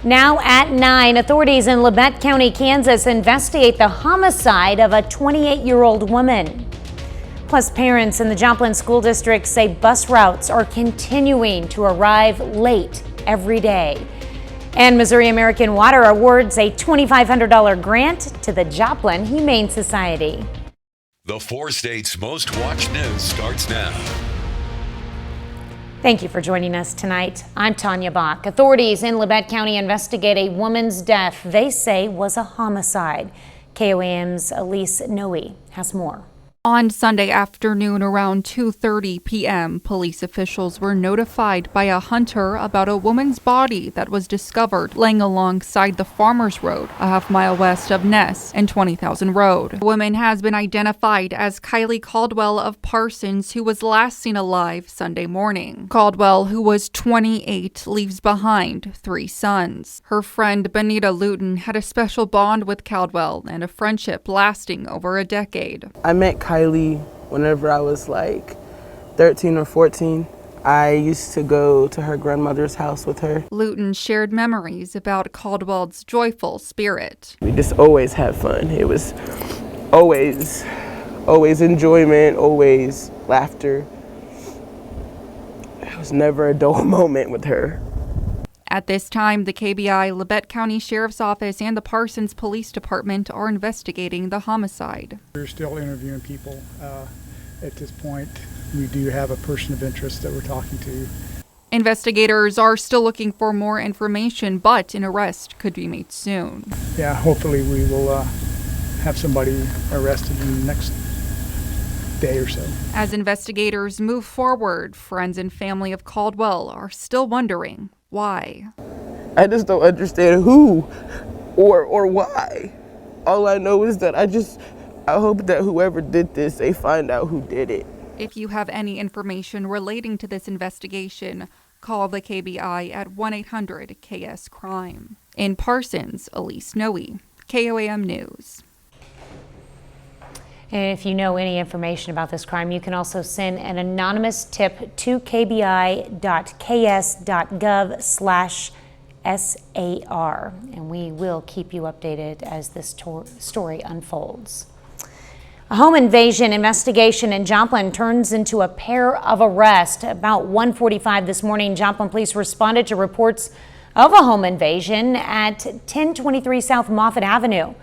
Now at 9, authorities in Labette County, Kansas investigate the homicide of a 28-year-old woman. Plus, parents in the Joplin School District say bus routes are continuing to arrive late every day. And Missouri American Water awards a $2,500 grant to the Joplin Humane Society. The 4 states' most watched news starts now. Thank you for joining us tonight. I'm Tanya Bach. Authorities in Labette County investigate a woman's death they say was a homicide. KOAM's Elise Noe has more. On Sunday afternoon around 2:30 p.m., police officials were notified by a hunter about a woman's body that was discovered laying alongside the Farmers Road, a half-mile west of Ness and 20,000 Road. The woman has been identified as Kylie Caldwell of Parsons, who was last seen alive Sunday morning. Caldwell, who was 28, leaves behind 3 sons. Her friend Benita Luton had a special bond with Caldwell and a friendship lasting over a decade. I met Kylie whenever I was like 13 or 14. I used to go to her grandmother's house with her. Luton shared memories about Caldwell's joyful spirit. We just always had fun. It was always enjoyment, always laughter. It was never a dull moment with her. At this time, the KBI, Labette County Sheriff's Office, and the Parsons Police Department are investigating the homicide. We're still interviewing people. At this point, we do have a person of interest that we're talking to. Investigators are still looking for more information, but an arrest could be made soon. Yeah, hopefully we will have somebody arrested in the next day or so. As investigators move forward, friends and family of Caldwell are still wondering why. I just don't understand who or why. All I know is that I hope that whoever did this, they find out who did it. If you have any information relating to this investigation, call the KBI at 1-800-KS-CRIME. In Parsons, Elise Noe, KOAM News. And if you know any information about this crime, you can also send an anonymous tip to kbi.ks.gov/SAR, and we will keep you updated as this story unfolds. A home invasion investigation in Joplin turns into a pair of arrests. About 1:45 this morning, Joplin police responded to reports of a home invasion at 1023 South Moffett Avenue.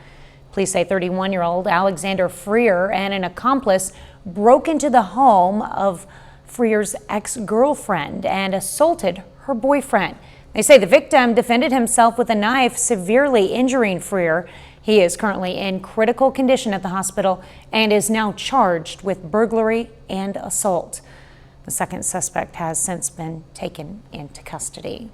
Police say 31-year-old Alexander Freer and an accomplice broke into the home of Freer's ex-girlfriend and assaulted her boyfriend. They say the victim defended himself with a knife, severely injuring Freer. He is currently in critical condition at the hospital and is now charged with burglary and assault. The second suspect has since been taken into custody.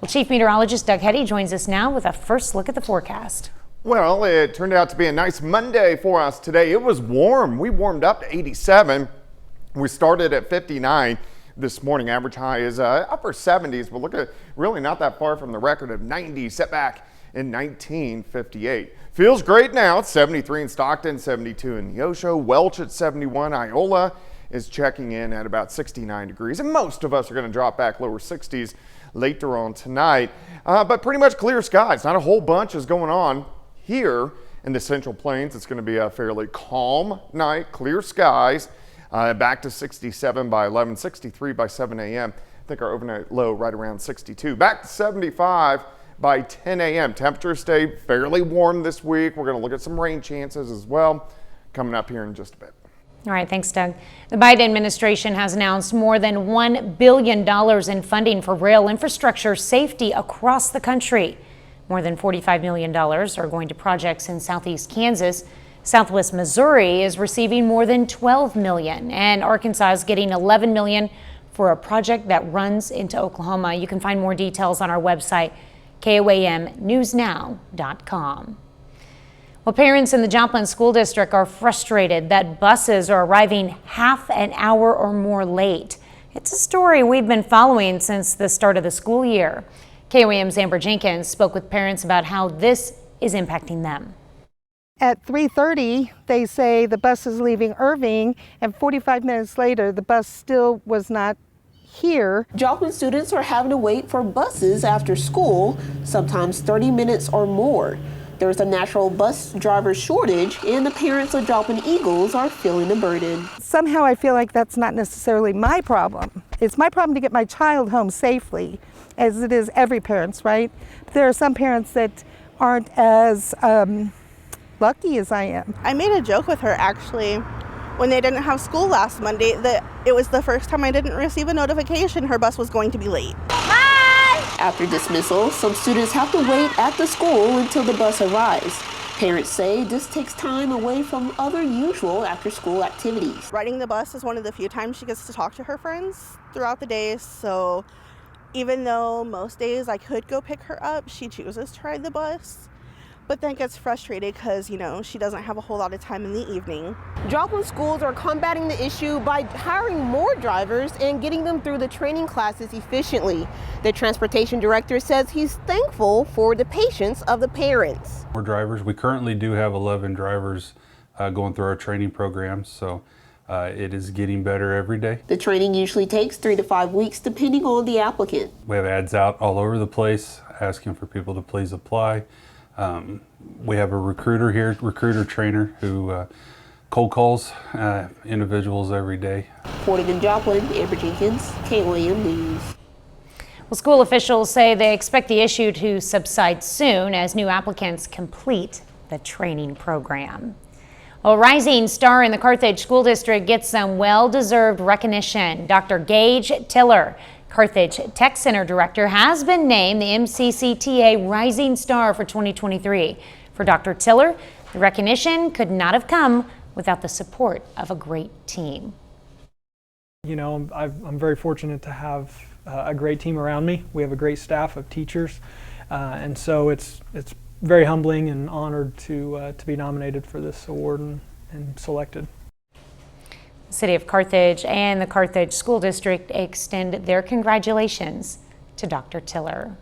Well, Chief Meteorologist Doug Hetty joins us now with a first look at the forecast. Well, it turned out to be a nice Monday for us today. It was warm. We warmed up to 87. We started at 59 this morning. Average high is upper 70s, but look at really not that far from the record of 90 set back in 1958. Feels great now. It's 73 in Stockton, 72 in Neosho, Welch at 71. Iola is checking in at about 69 degrees, and most of us are going to drop back lower 60s later on tonight. But pretty much clear skies. Not a whole bunch is going on here in the Central Plains. It's going to be a fairly calm night, clear skies, back to 67 by 11, 63 by 7 a.m. I think our overnight low right around 62. Back to 75 by 10 a.m. Temperatures stay fairly warm this week. We're going to look at some rain chances as well coming up here in just a bit. All right, thanks, Doug. The Biden administration has announced more than $1 billion in funding for rail infrastructure safety across the country. More than $45 million are going to projects in southeast Kansas. Southwest Missouri is receiving more than $12 million, and Arkansas is getting $11 million for a project that runs into Oklahoma. You can find more details on our website, KOAMnewsnow.com. Well, parents in the Joplin School District are frustrated that buses are arriving half an hour or more late. It's a story we've been following since the start of the school year. KOAM's Amber Jenkins spoke with parents about how this is impacting them. At 3:30, they say the bus is leaving Irving, and 45 minutes later, the bus still was not here. Joplin students are having to wait for buses after school, sometimes 30 minutes or more. There's a natural bus driver shortage, and the parents of Joplin Eagles are feeling the burden. Somehow I feel like that's not necessarily my problem. It's my problem to get my child home safely, as it is every parent's, right? But there are some parents that aren't as lucky as I am. I made a joke with her actually when they didn't have school last Monday that it was the first time I didn't receive a notification her bus was going to be late. After dismissal, some students have to wait at the school until the bus arrives. Parents say this takes time away from other usual after-school activities. Riding the bus is one of the few times she gets to talk to her friends throughout the day, so even though most days I could go pick her up, she chooses to ride the bus, but then gets frustrated because, you know, she doesn't have a whole lot of time in the evening. Joplin schools are combating the issue by hiring more drivers and getting them through the training classes efficiently. The transportation director says he's thankful for the patience of the parents. More drivers. We currently do have 11 drivers going through our training programs, so it is getting better every day. The training usually takes 3 to 5 weeks depending on the applicant. We have ads out all over the place asking for people to please apply. We have a recruiter trainer who cold calls individuals every day. Reporting in Joplin, Amber Jenkins, KOAM News. Well, school officials say they expect the issue to subside soon as new applicants complete the training program. A rising star in the Carthage School District gets some well-deserved recognition. Dr. Gage Tiller, Carthage Tech Center Director, has been named the MCCTA Rising Star for 2023. For Dr. Tiller, the recognition could not have come without the support of a great team. You know, I'm very fortunate to have a great team around me. We have a great staff of teachers, and so it's very humbling and honored to be nominated for this award and selected. The City of Carthage and the Carthage School District extend their congratulations to Dr. Tiller.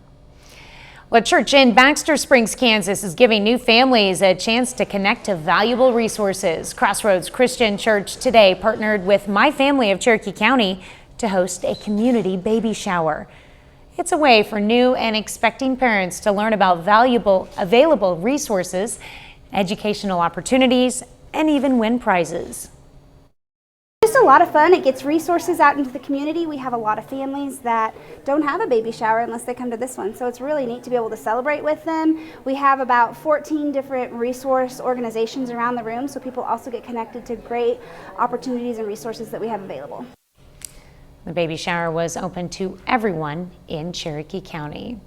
Well, a church in Baxter Springs, Kansas is giving new families a chance to connect to valuable resources. Crossroads Christian Church today partnered with My Family of Cherokee County to host a community baby shower. It's a way for new and expecting parents to learn about available resources, educational opportunities, and even win prizes. Just a lot of fun. It gets resources out into the community. We have a lot of families that don't have a baby shower unless they come to this one, so it's really neat to be able to celebrate with them. We have about 14 different resource organizations around the room, so people also get connected to great opportunities and resources that we have available. The baby shower was open to everyone in Cherokee County.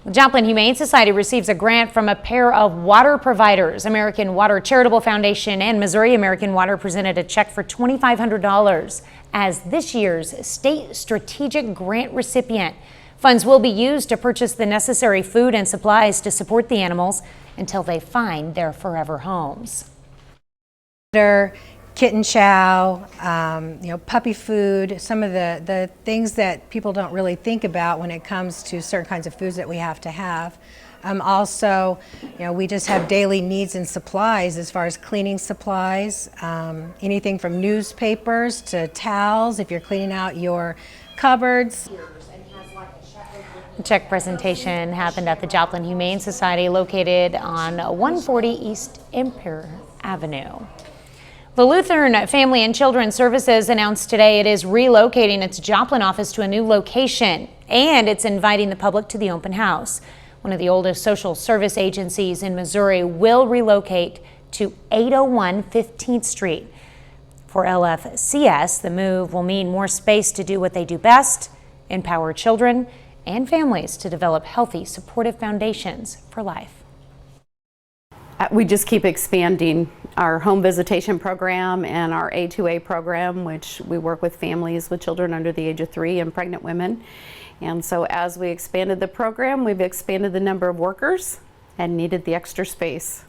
The Joplin Humane Society receives a grant from a pair of water providers. American Water Charitable Foundation and Missouri American Water presented a check for $2,500 as this year's state strategic grant recipient. Funds will be used to purchase the necessary food and supplies to support the animals until they find their forever homes. Kitten chow, puppy food, some of the things that people don't really think about when it comes to certain kinds of foods that we have to have. Also, we just have daily needs and supplies as far as cleaning supplies, anything from newspapers to towels if you're cleaning out your cupboards. The check presentation happened at the Joplin Humane Society located on 140 East Empire Avenue. The Lutheran Family and Children's Services announced today it is relocating its Joplin office to a new location, and it's inviting the public to the open house. One of the oldest social service agencies in Missouri will relocate to 801 15th Street. For LFCS, the move will mean more space to do what they do best, empower children and families to develop healthy, supportive foundations for life. We just keep expanding our home visitation program and our A2A program, which we work with families with children under the age of 3 and pregnant women. And so as we expanded the program, we've expanded the number of workers and needed the extra space.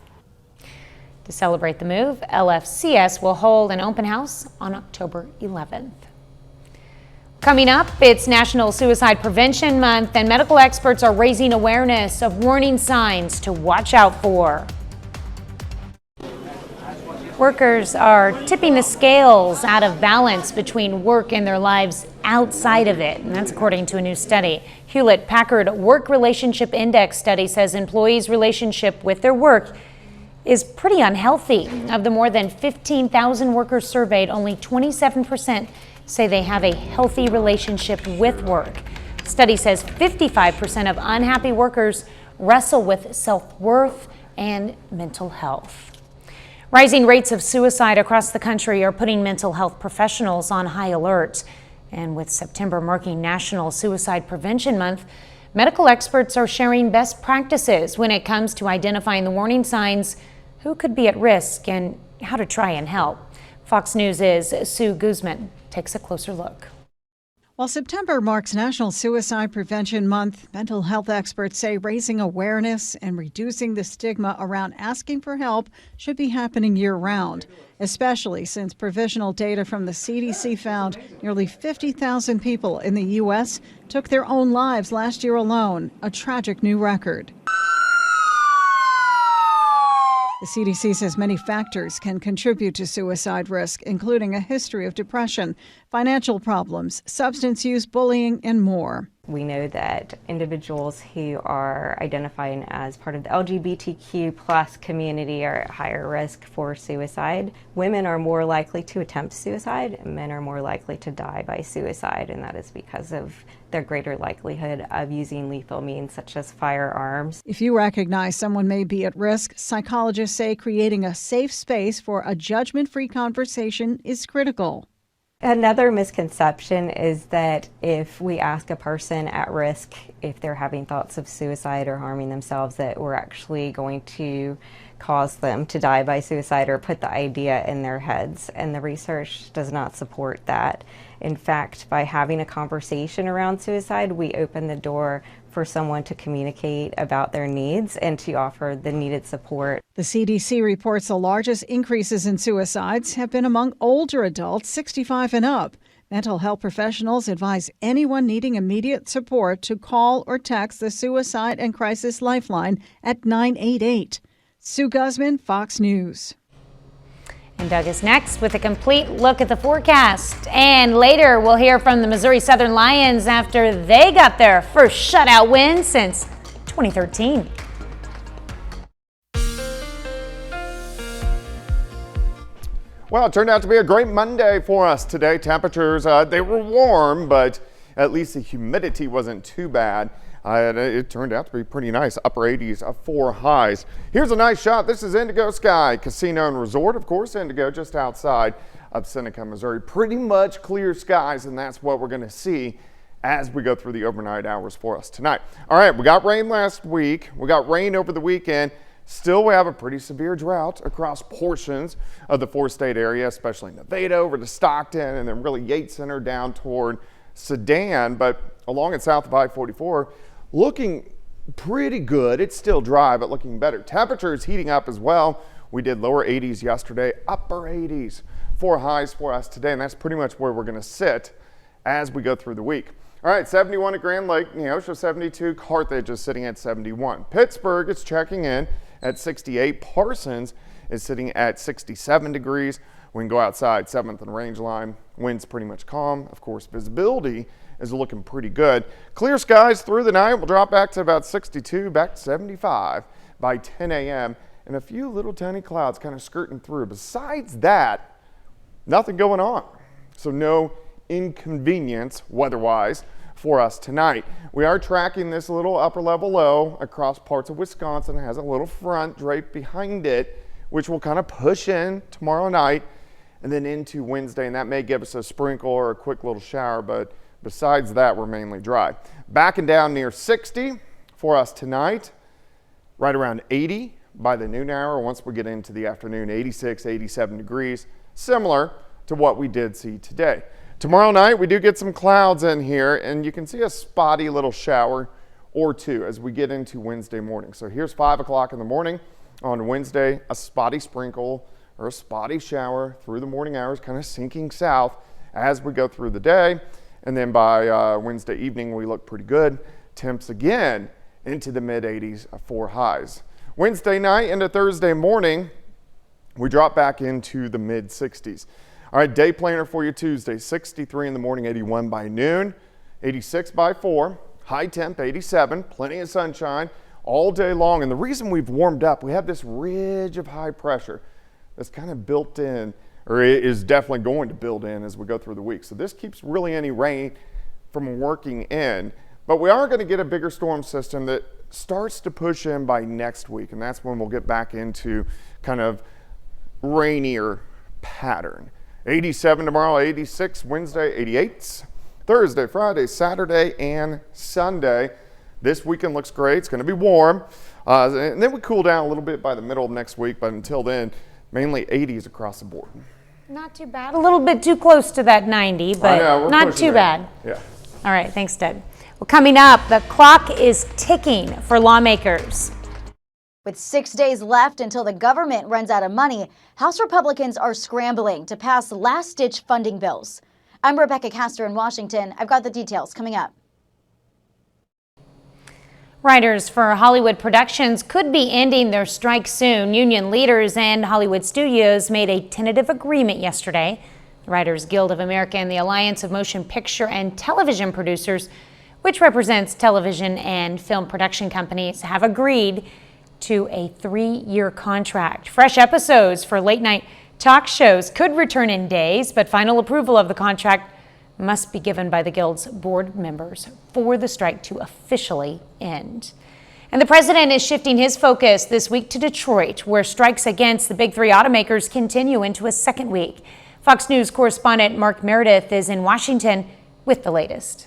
To celebrate the move, LFCS will hold an open house on October 11th. Coming up, it's National Suicide Prevention Month, and medical experts are raising awareness of warning signs to watch out for. Workers are tipping the scales out of balance between work and their lives outside of it, and that's according to a new study. Hewlett-Packard Work Relationship Index study says employees' relationship with their work is pretty unhealthy. Of the more than 15,000 workers surveyed, only 27% say they have a healthy relationship with work. The study says 55% of unhappy workers wrestle with self-worth and mental health. Rising rates of suicide across the country are putting mental health professionals on high alert. And with September marking National Suicide Prevention Month, medical experts are sharing best practices when it comes to identifying the warning signs, who could be at risk, and how to try and help. Fox News' Sue Guzman takes a closer look. While September marks National Suicide Prevention Month, mental health experts say raising awareness and reducing the stigma around asking for help should be happening year-round, especially since provisional data from the CDC found nearly 50,000 people in the U.S. took their own lives last year alone, a tragic new record. The CDC says many factors can contribute to suicide risk, including a history of depression, financial problems, substance use, bullying, and more. We know that individuals who are identifying as part of the LGBTQ plus community are at higher risk for suicide. Women are more likely to attempt suicide, and men are more likely to die by suicide, and that is because of their greater likelihood of using lethal means such as firearms. If you recognize someone may be at risk, psychologists say creating a safe space for a judgment-free conversation is critical. Another misconception is that if we ask a person at risk if they're having thoughts of suicide or harming themselves, that we're actually going to cause them to die by suicide or put the idea in their heads. And the research does not support that. In fact, by having a conversation around suicide, we open the door for someone to communicate about their needs and to offer the needed support. The CDC reports the largest increases in suicides have been among older adults 65 and up. Mental health professionals advise anyone needing immediate support to call or text the Suicide and Crisis Lifeline at 988. Sue Guzman, Fox News. And Doug is next with a complete look at the forecast. And later, we'll hear from the Missouri Southern Lions after they got their first shutout win since 2013. Well, it turned out to be a great Monday for us today. Temperatures, they were warm, but at least the humidity wasn't too bad. It turned out to be pretty nice, upper 80s, 4 highs. Here's a nice shot. This is Indigo Sky Casino and Resort, of course, Indigo, just outside of Seneca, Missouri. Pretty much clear skies, and that's what we're going to see as we go through the overnight hours for us tonight. All right, we got rain last week. We got rain over the weekend. Still, we have a pretty severe drought across portions of the 4-state area, especially Nevada over to Stockton, and then really Yates Center down toward Sedan. But along and south of I-44, looking pretty good. It's still dry, but looking better. Temperatures heating up as well. We did lower 80s yesterday, upper 80s, 4 highs for us today, and that's pretty much where we're going to sit as we go through the week. All right, 71 at Grand Lake, Neosho 72, Carthage is sitting at 71. Pittsburgh is checking in at 68. Parsons is sitting at 67 degrees. We can go outside, 7th and range line. Wind's pretty much calm. Of course, visibility is looking pretty good. Clear skies through the night. We'll drop back to about 62, back to 75 by 10 a.m. and a few little tiny clouds kind of skirting through. Besides that, nothing going on. So no inconvenience weather-wise for us tonight. We are tracking this little upper level low across parts of Wisconsin. It has a little front draped behind it, which will kind of push in tomorrow night and then into Wednesday, and that may give us a sprinkle or a quick little shower, but besides that, we're mainly dry. Backing down near 60 for us tonight, right around 80 by the noon hour. Once we get into the afternoon, 86, 87 degrees, similar to what we did see today. Tomorrow night, we do get some clouds in here, and you can see a spotty little shower or two as we get into Wednesday morning. So here's 5 o'clock in the morning on Wednesday, a spotty sprinkle or a spotty shower through the morning hours, kind of sinking south as we go through the day. And then by Wednesday evening, we look pretty good. Temps again into the mid 80s, 4 highs. Wednesday night into Thursday morning, we drop back into the mid 60s. All right, day planner for you Tuesday, 63 in the morning, 81 by noon, 86 by 4, high temp 87, plenty of sunshine all day long. And the reason we've warmed up, we have this ridge of high pressure that's kind of built in, or is definitely going to build in as we go through the week. So this keeps really any rain from working in. But we are going to get a bigger storm system that starts to push in by next week, and that's when we'll get back into kind of rainier pattern. 87 tomorrow, 86 Wednesday, 88 Thursday, Friday, Saturday, and Sunday. This weekend looks great. It's going to be warm. And then we cool down a little bit by the middle of next week, but until then, mainly 80s across the board. Not too bad. A little bit too close to that 90, but not too bad. Yeah. All right, thanks, Ted. Well, coming up, the clock is ticking for lawmakers. With 6 days left until the government runs out of money, House Republicans are scrambling to pass last-ditch funding bills. I'm Rebecca Castor in Washington. I've got the details coming up. Writers for Hollywood Productions could be ending their strike soon. Union leaders and Hollywood studios made a tentative agreement yesterday. The Writers Guild of America and the Alliance of Motion Picture and Television Producers, which represents television and film production companies, have agreed to a 3-year contract. Fresh episodes for late-night talk shows could return in days, but final approval of the contract must be given by the Guild's board members for the strike to officially end. And the president is shifting his focus this week to Detroit, where strikes against the big three automakers continue into a second week. Fox News correspondent Mark Meredith is in Washington with the latest.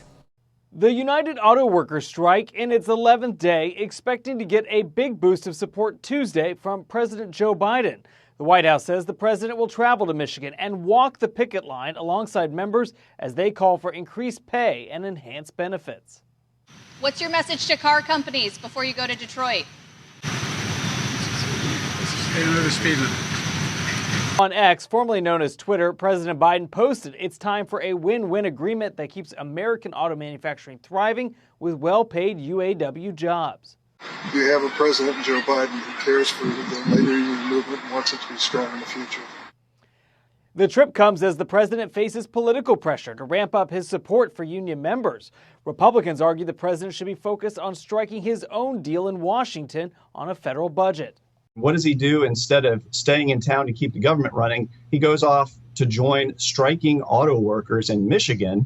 The United Auto Workers strike in its 11th day, expecting to get a big boost of support Tuesday from President Joe Biden. The White House says the president will travel to Michigan and walk the picket line alongside members as they call for increased pay and enhanced benefits. What's your message to car companies before you go to Detroit? Stay under the speed limit. On X, formerly known as Twitter, President Biden posted it's time for a win-win agreement that keeps American auto manufacturing thriving with well-paid UAW jobs. You have a President, Joe Biden, who cares for the labor union movement and wants it to be strong in the future. The trip comes as the president faces political pressure to ramp up his support for union members. Republicans argue the president should be focused on striking his own deal in Washington on a federal budget. What does he do instead of staying in town to keep the government running? He goes off to join striking auto workers in Michigan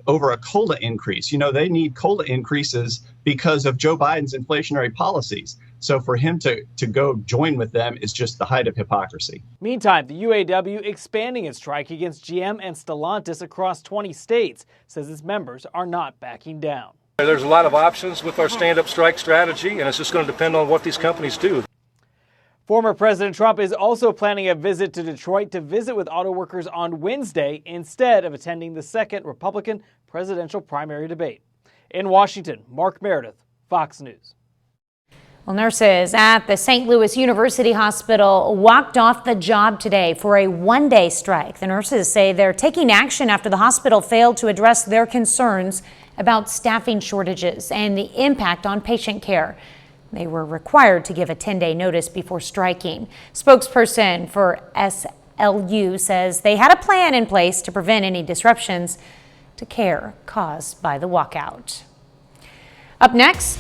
over a COLA increase. You know, they need COLA increases because of Joe Biden's inflationary policies. So for him to go join with them is just the height of hypocrisy. Meantime, the UAW expanding its strike against GM and Stellantis across 20 states says its members are not backing down. There's a lot of options with our stand-up strike strategy, and it's just going to depend on what these companies do. Former President Trump is also planning a visit to Detroit to visit with auto workers on Wednesday instead of attending the second Republican presidential primary debate. In Washington, Mark Meredith, Fox News. Well, nurses at the St. Louis University Hospital walked off the job today for a one-day strike. The nurses say they're taking action after the hospital failed to address their concerns about staffing shortages and the impact on patient care. They were required to give a 10-day notice before striking. Spokesperson for SLU says they had a plan in place to prevent any disruptions to care caused by the walkout. Up next,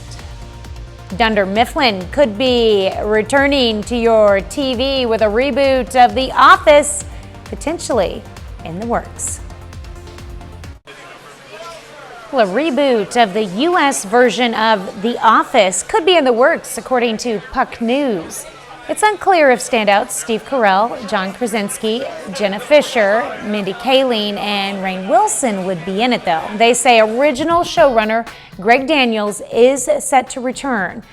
Dunder Mifflin could be returning to your TV with a reboot of The Office, potentially in the works. Well, a reboot of the U.S. version of The Office could be in the works, according to Puck News. It's unclear if standouts Steve Carell, John Krasinski, Jenna Fisher, Mindy Kaling, and Rainn Wilson would be in it, though. They say original showrunner Greg Daniels is set to return.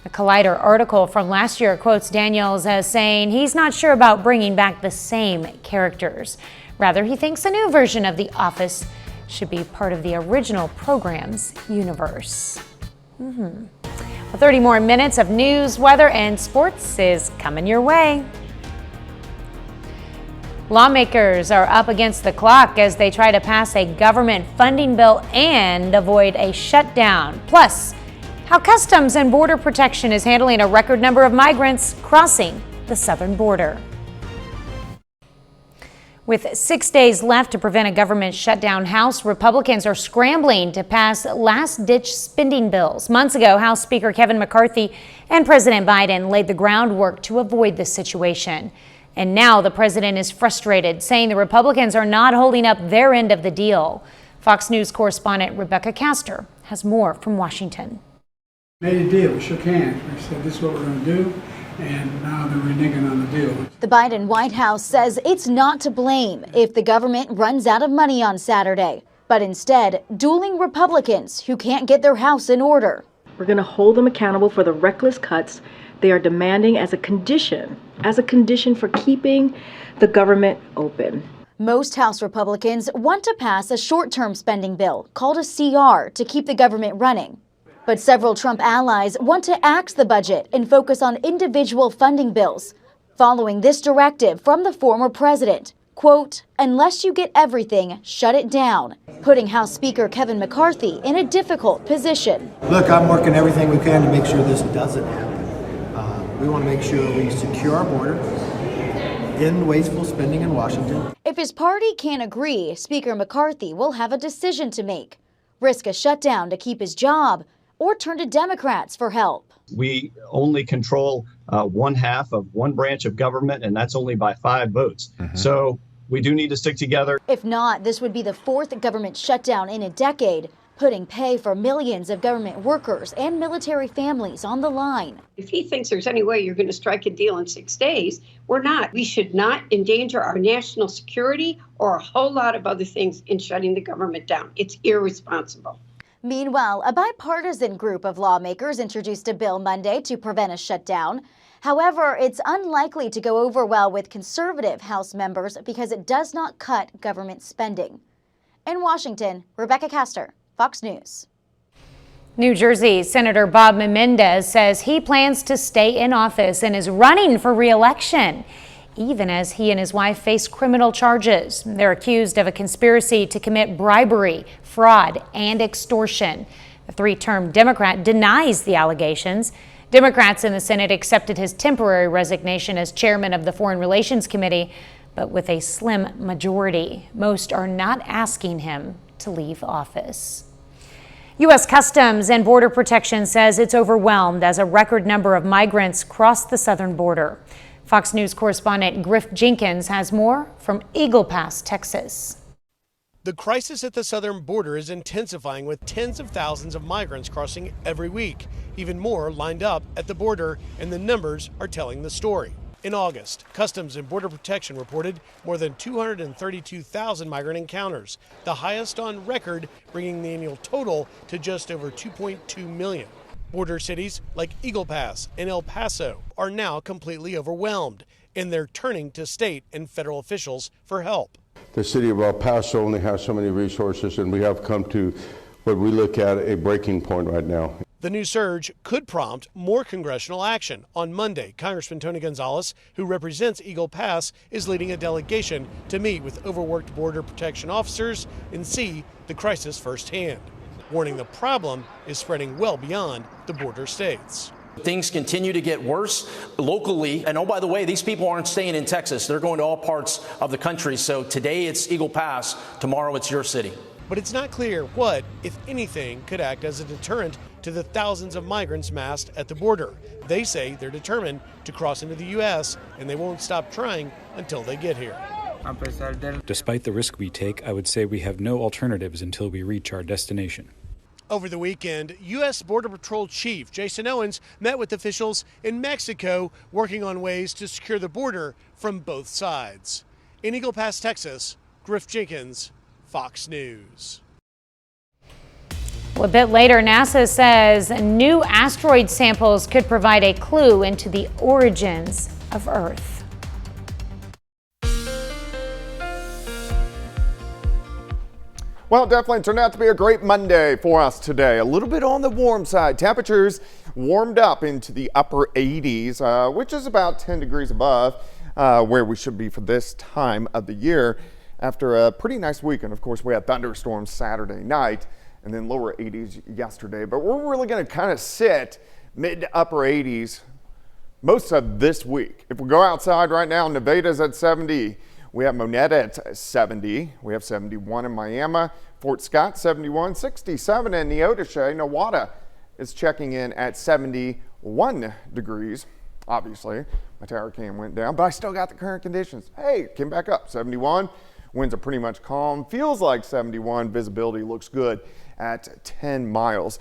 The Collider article from last year quotes Daniels as saying he's not sure about bringing back the same characters. Rather, he thinks a new version of The Office should be part of the original program's universe. Well, 30 more minutes of news, weather, and sports is coming your way. Lawmakers are up against the clock as they try to pass a government funding bill and avoid a shutdown. Plus, how Customs and Border Protection is handling a record number of migrants crossing the southern border. With 6 days left to prevent a government shutdown, House Republicans are scrambling to pass last-ditch spending bills. Months ago, House Speaker Kevin McCarthy and President Biden laid the groundwork to avoid this situation. And now the president is frustrated, saying the Republicans are not holding up their end of the deal. Fox News correspondent Rebecca Castor has more from Washington. Made a deal, we shook hands, we said this is what we're going to do. And now they're reneging on the deal. The Biden White House says it's not to blame if the government runs out of money on Saturday, but instead dueling Republicans who can't get their house in order. We're going to hold them accountable for the reckless cuts they are demanding as a condition for keeping the government open. Most House Republicans want to pass a short-term spending bill called a CR to keep the government running. But several Trump allies want to axe the budget and focus on individual funding bills, following this directive from the former president. Quote, unless you get everything, shut it down, putting House Speaker Kevin McCarthy in a difficult position. Look, I'm working everything we can to make sure this doesn't happen. We want to make sure we secure our border, end wasteful spending in Washington. If his party can't agree, Speaker McCarthy will have a decision to make. Risk a shutdown to keep his job, or turn to Democrats for help. We only control one half of one branch of government, and that's only by 5 votes. So we do need to stick together. If not, this would be the 4th government shutdown in a decade, putting pay for millions of government workers and military families on the line. If he thinks there's any way you're going to strike a deal in 6 days, we're not. We should not endanger our national security or a whole lot of other things in shutting the government down. It's irresponsible. Meanwhile, a bipartisan group of lawmakers introduced a bill Monday to prevent a shutdown. However, it's unlikely to go over well with conservative House members because it does not cut government spending. In Washington, Rebecca Castor, Fox News. New Jersey Senator Bob Menendez says he plans to stay in office and is running for re-election, even as he and his wife face criminal charges. They're accused of a conspiracy to commit bribery, fraud, and extortion. The 3-term Democrat denies the allegations. Democrats in the Senate accepted his temporary resignation as chairman of the Foreign Relations Committee, but with a slim majority. Most are not asking him to leave office. U.S. Customs and Border Protection says it's overwhelmed as a record number of migrants cross the southern border. Fox News correspondent Griff Jenkins has more from Eagle Pass, Texas. The crisis at the southern border is intensifying with tens of thousands of migrants crossing every week. Even more lined up at the border, and the numbers are telling the story. In August, Customs and Border Protection reported more than 232,000 migrant encounters, the highest on record, bringing the annual total to just over 2.2 million. Border cities like Eagle Pass and El Paso are now completely overwhelmed, and they're turning to state and federal officials for help. The city of El Paso only has so many resources, and we have come to what we look at a breaking point right now. The new surge could prompt more congressional action. On Monday, Congressman Tony Gonzalez, who represents Eagle Pass, is leading a delegation to meet with overworked border protection officers and see the crisis firsthand, warning the problem is spreading well beyond the border states. Things continue to get worse locally. And oh, by the way, these people aren't staying in Texas. They're going to all parts of the country. So today it's Eagle Pass. Tomorrow it's your city. But it's not clear what, if anything, could act as a deterrent to the thousands of migrants massed at the border. They say they're determined to cross into the U.S. and they won't stop trying until they get here. Despite the risk we take, I would say we have no alternatives until we reach our destination. Over the weekend, U.S. Border Patrol Chief Jason Owens met with officials in Mexico working on ways to secure the border from both sides. In Eagle Pass, Texas, Griff Jenkins, Fox News. Well, a bit later, NASA says new asteroid samples could provide a clue into the origins of Earth. Well, it definitely turned out to be a great Monday for us today. A little bit on the warm side. Temperatures warmed up into the upper 80s, which is about 10 degrees above where we should be for this time of the year after a pretty nice weekend. Of course, we had thunderstorms Saturday night and then lower 80s yesterday. But we're really going to kind of sit mid to upper 80s most of this week. If we go outside right now, Nevada's at 70. We have Moneta at 70. We have 71 in Miami. Fort Scott, 71. 67 in Neodesha. Nowata is checking in at 71 degrees. Obviously, my tower cam went down, but I still got the current conditions. Hey, came back up, 71. Winds are pretty much calm. Feels like 71. Visibility looks good at 10 miles.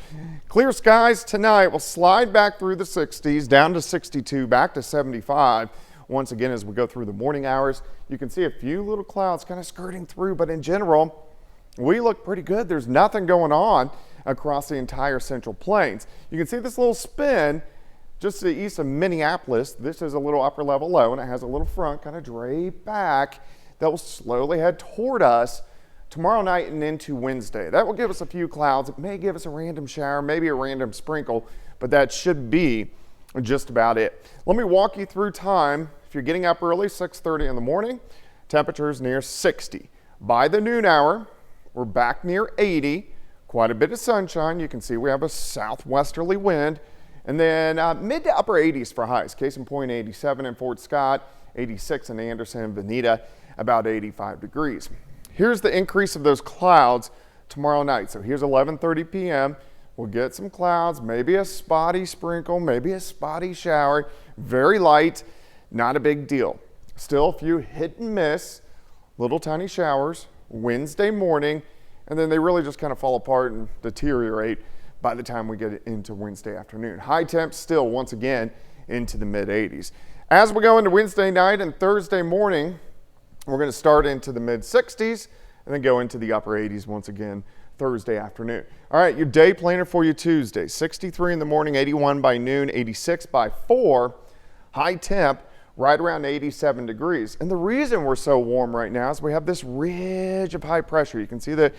Clear skies tonight. Will slide back through the 60s, down to 62, back to 75. Once again, as we go through the morning hours, you can see a few little clouds kind of skirting through, but in general, we look pretty good. There's nothing going on across the entire Central Plains. You can see this little spin just to the east of Minneapolis. This is a little upper level low, and it has a little front kind of draped back that will slowly head toward us tomorrow night and into Wednesday. That will give us a few clouds. It may give us a random shower, maybe a random sprinkle, but that should be just about it. Let me walk you through time. If you're getting up early, 6:30 in the morning, temperatures near 60. By the noon hour, we're back near 80. Quite a bit of sunshine. You can see we have a southwesterly wind. And then mid to upper 80s for highs. Case in point, 87 in Fort Scott, 86 in Anderson, Veneta, about 85 degrees. Here's the increase of those clouds tomorrow night. So here's 11:30 p.m. We'll get some clouds, maybe a spotty sprinkle, maybe a spotty shower. Very light, not a big deal. Still a few hit and miss, little tiny showers Wednesday morning, and then they really just kind of fall apart and deteriorate by the time we get into Wednesday afternoon. High temps still, once again, into the mid 80s. As we go into Wednesday night and Thursday morning, we're going to start into the mid 60s and then go into the upper 80s once again Thursday afternoon. All right, your day planner for you Tuesday, 63 in the morning, 81 by noon, 86 by 4, high temp right around 87 degrees. And the reason we're so warm right now is we have this ridge of high pressure. You can see the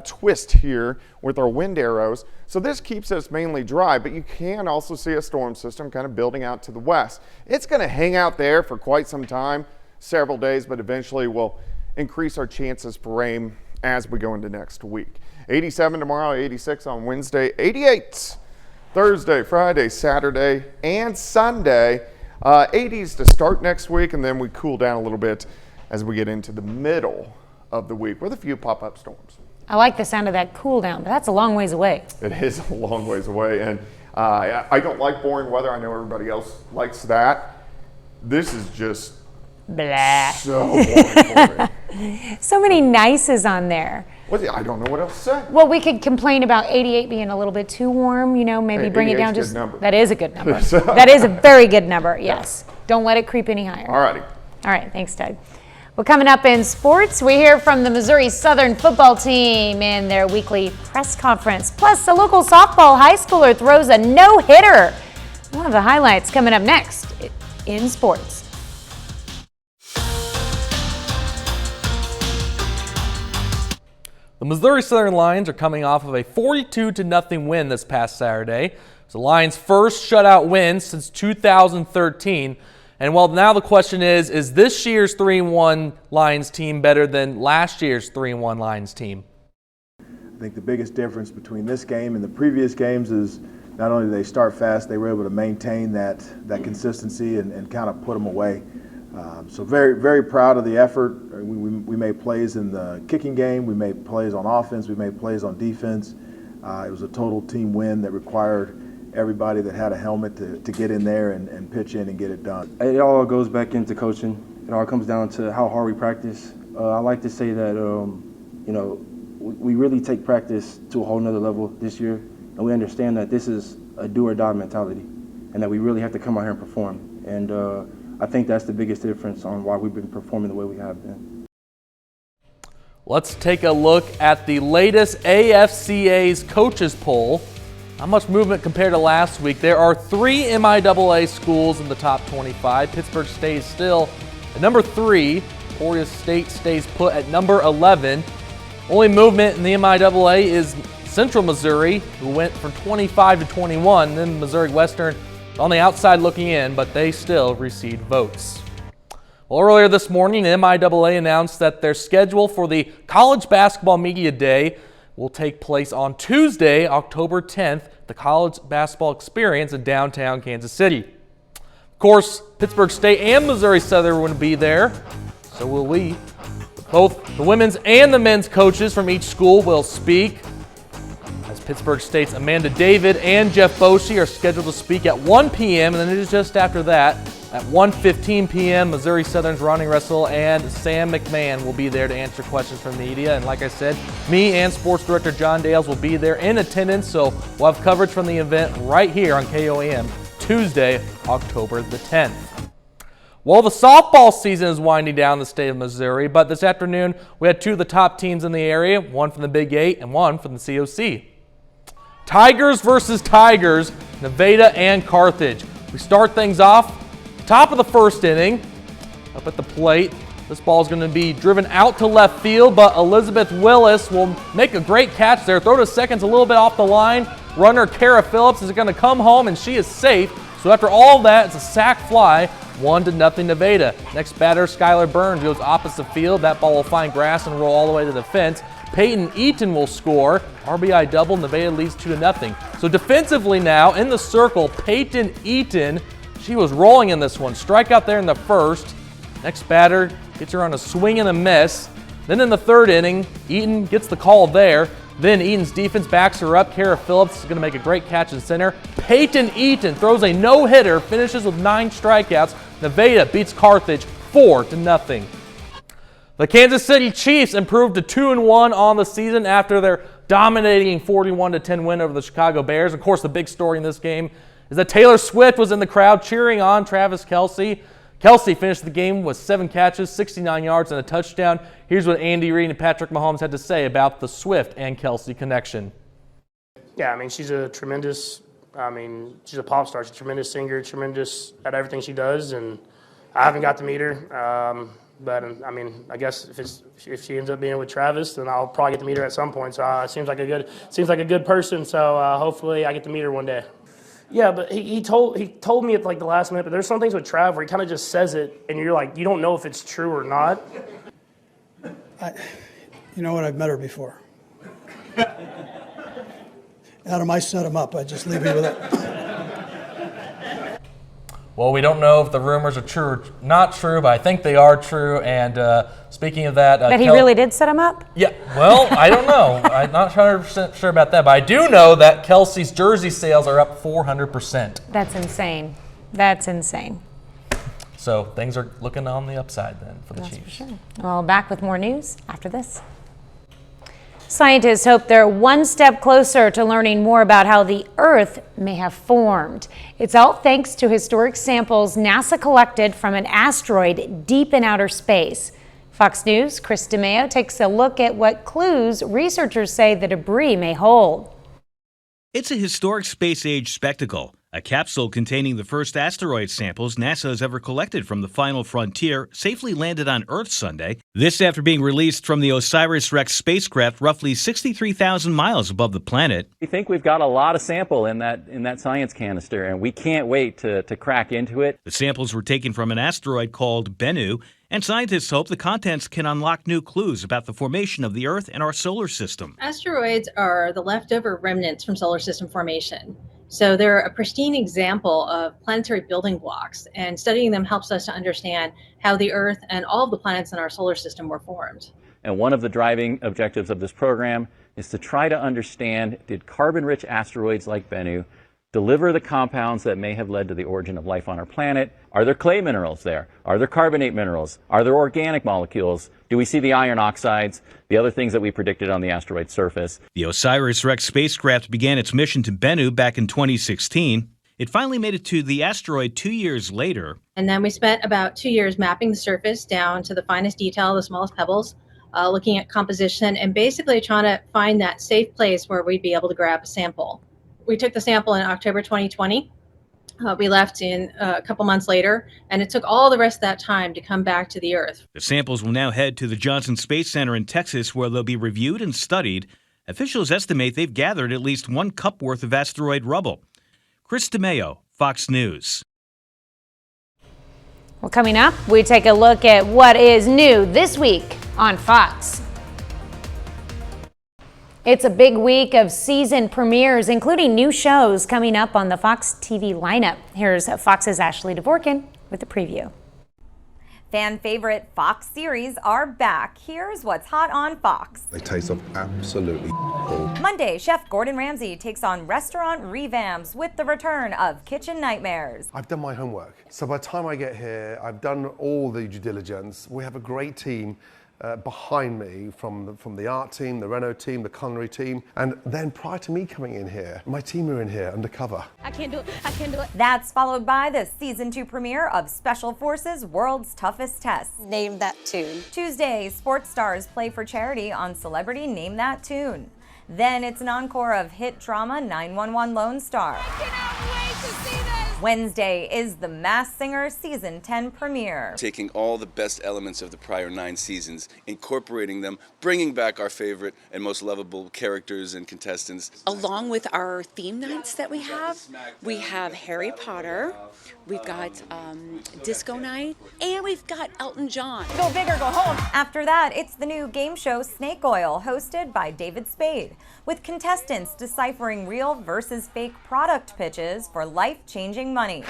twist here with our wind arrows. So this keeps us mainly dry, but you can also see a storm system kind of building out to the west. It's going to hang out there for quite some time, several days, but eventually will increase our chances for rain as we go into next week. 87 tomorrow, 86 on Wednesday, 88 Thursday, Friday, Saturday, and Sunday. 80s to start next week, and then we cool down a little bit as we get into the middle of the week with a few pop-up storms. I like the sound of that cool down, but that's a long ways away. It is a long ways away, and I don't like boring weather. I know everybody else likes that. This is just blah. So boring for me. So many nices on there. Well, I don't know what else to say. Well, we could complain about 88 being a little bit too warm, you know, maybe bring it down just. That is a good number. That is a very good number, yes. Don't let it creep any higher. All righty. All right, thanks, Doug. Well, coming up in sports, we hear from the Missouri Southern football team in their weekly press conference. Plus, a local softball high schooler throws a no-hitter. One of the highlights coming up next in sports. The Missouri Southern Lions are coming off of a 42-0 win this past Saturday. It's the Lions' first shutout win since 2013. And well, now the question is this year's 3-1 Lions team better than last year's 3-1 Lions team? I think the biggest difference between this game and the previous games is not only did they start fast, they were able to maintain that consistency and kind of put them away. So very, very proud of the effort. We made plays in the kicking game. We made plays on offense. We made plays on defense. It was a total team win that required everybody that had a helmet to get in there and pitch in and get it done. It all goes back into coaching. It all comes down to how hard we practice. I like to say that, we really take practice to a whole nother level this year, and we understand that this is a do or die mentality, and that we really have to come out here and perform. And I think that's the biggest difference on why we've been performing the way we have been. Let's take a look at the latest AFCA's coaches poll. Not much movement compared to last week. There are 3 MIAA schools in the top 25. Pittsburgh stays still at number 3. Emporia State stays put at number 11. Only movement in the MIAA is Central Missouri, who went from 25 to 21. Then Missouri Western on the outside looking in, but they still received votes. Well, earlier this morning, the MIAA announced that their schedule for the College Basketball Media Day will take place on Tuesday, October 10th, the College Basketball Experience in downtown Kansas City. course, Pittsburgh State and Missouri Southern will be there. So will we. Both the women's and the men's coaches from each school will speak. As Pittsburgh State's Amanda David and Jeff Boschee are scheduled to speak at 1 p.m. and then it is just after that, at 1:15 p.m., Missouri Southern's Ronnie Russell and Sam McMahon will be there to answer questions from the media. And like I said, me and sports director John Dales will be there in attendance, so we'll have coverage from the event right here on KOAM Tuesday, October the 10th. Well, the softball season is winding down in the state of Missouri, but this afternoon we had two of the top teams in the area, one from the Big 8 and one from the COC. Tigers versus Tigers, Nevada and Carthage. We start things off, top of the first inning, up at the plate. This ball is going to be driven out to left field, but Elizabeth Willis will make a great catch there. Throw to second's a little bit off the line. Runner Kara Phillips is going to come home, and she is safe. So after all that, it's a sac fly, 1-0 Nevada. Next batter, Skylar Burns, goes opposite field. That ball will find grass and roll all the way to the fence. Peyton Eaton will score. RBI double, Nevada leads 2-0. So defensively now, in the circle, Peyton Eaton, she was rolling in this one. Strikeout there in the first. Next batter gets her on a swing and a miss. Then in the third inning, Eaton gets the call there. Then Eaton's defense backs her up. Kara Phillips is going to make a great catch in center. Peyton Eaton throws a no-hitter, finishes with 9 strikeouts. Nevada beats Carthage 4-0. The Kansas City Chiefs improved to 2-1 on the season after their dominating 41-10 win over the Chicago Bears. Of course, the big story in this game is that Taylor Swift was in the crowd cheering on Travis Kelce. Kelce finished the game with 7 catches, 69 yards, and a touchdown. Here's what Andy Reid and Patrick Mahomes had to say about the Swift and Kelce connection. Yeah, I mean, she's a pop star. She's a tremendous singer, tremendous at everything she does, and I haven't got to meet her. But I mean, I guess if she ends up being with Travis, then I'll probably get to meet her at some point. So it seems like a good person. So hopefully I get to meet her one day. Yeah, but he told me at like the last minute. But there's some things with Trav where he kind of just says it, and you're like, you don't know if it's true or not. You know what? I've met her before. Adam, I set him up. I just leave you with that. Well, we don't know if the rumors are true or not true, but I think they are true. And speaking of that, that he really did set him up? Yeah. Well, I don't know. I'm not 100% sure about that, but I do know that Kelsey's jersey sales are up 400%. That's insane. That's insane. So things are looking on the upside then for the Chiefs. For sure. Well, back with more news after this. Scientists hope they're one step closer to learning more about how the Earth may have formed. It's all thanks to historic samples NASA collected from an asteroid deep in outer space. Fox News' Chris DeMeo takes a look at what clues researchers say the debris may hold. It's a historic space-age spectacle. A capsule containing the first asteroid samples NASA has ever collected from the final frontier safely landed on Earth Sunday. This after being released from the OSIRIS-REx spacecraft roughly 63,000 miles above the planet. We think we've got a lot of sample in that science canister, and we can't wait to crack into it. The samples were taken from an asteroid called Bennu, and scientists hope the contents can unlock new clues about the formation of the Earth and our solar system. Asteroids are the leftover remnants from solar system formation. So they're a pristine example of planetary building blocks, and studying them helps us to understand how the Earth and all of the planets in our solar system were formed. And one of the driving objectives of this program is to try to understand, did carbon-rich asteroids like Bennu deliver the compounds that may have led to the origin of life on our planet? Are there clay minerals there? Are there carbonate minerals? Are there organic molecules? Do we see the iron oxides, the other things that we predicted on the asteroid surface? The OSIRIS-REx spacecraft began its mission to Bennu back in 2016. It finally made it to the asteroid 2 years later. And then we spent about 2 years mapping the surface down to the finest detail, the smallest pebbles, looking at composition, and basically trying to find that safe place where we'd be able to grab a sample. We took the sample in October 2020. We left in a couple months later, and it took all the rest of that time to come back to the Earth. The samples will now head to the Johnson Space Center in Texas, where they'll be reviewed and studied. Officials estimate they've gathered at least 1 cup worth of asteroid rubble. Chris DeMeo, Fox News. Well, coming up, we take a look at what is new this week on Fox. It's a big week of season premieres, including new shows coming up on the Fox TV lineup. Here's Fox's Ashley Dvorkin with a preview. Fan favorite Fox series are back. Here's what's hot on Fox. They taste of absolutely cool. Monday, Chef Gordon Ramsay takes on restaurant revamps with the return of Kitchen Nightmares. I've done my homework. So by the time I get here, I've done all the due diligence. We have a great team behind me from the art team, the Reno team, the culinary team. And then prior to me coming in here, my team are in here undercover. I can't do it. I can't do it. That's followed by the season 2 premiere of Special Forces World's Toughest Test. Name that tune. Tuesday, sports stars play for charity on Celebrity Name That Tune. Then it's an encore of hit drama 911 Lone Star. I cannot wait to see this. Wednesday is The Masked Singer Season 10 premiere. Taking all the best elements of the prior 9 seasons, incorporating them, bringing back our favorite and most lovable characters and contestants. Along with our theme nights that we have Harry Potter, we've got Disco Night, and we've got Elton John. Go big or go home. After that, it's the new game show Snake Oil, hosted by David Spade, with contestants deciphering real versus fake product pitches for life-changing money.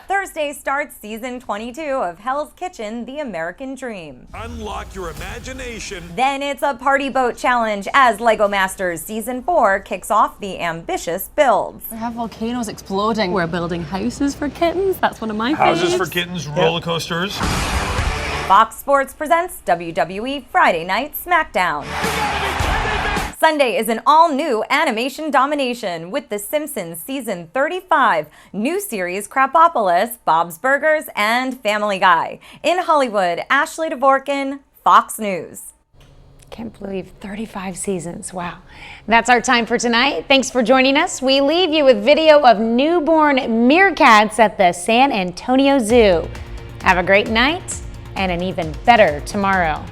Thursday starts season 22 of Hell's Kitchen, The American Dream. Unlock your imagination. Then it's a party boat challenge as Lego Masters Season 4 kicks off the ambitious builds. We have volcanoes exploding. We're building houses for kittens. That's one of my favorites. Houses for kittens, roller coasters. Fox Sports presents WWE Friday Night SmackDown. Sunday is an all-new animation domination with The Simpsons Season 35, new series Krapopolis, Bob's Burgers, and Family Guy. In Hollywood, Ashley Dvorkin, Fox News. Can't believe 35 seasons. Wow. That's our time for tonight. Thanks for joining us. We leave you with video of newborn meerkats at the San Antonio Zoo. Have a great night and an even better tomorrow.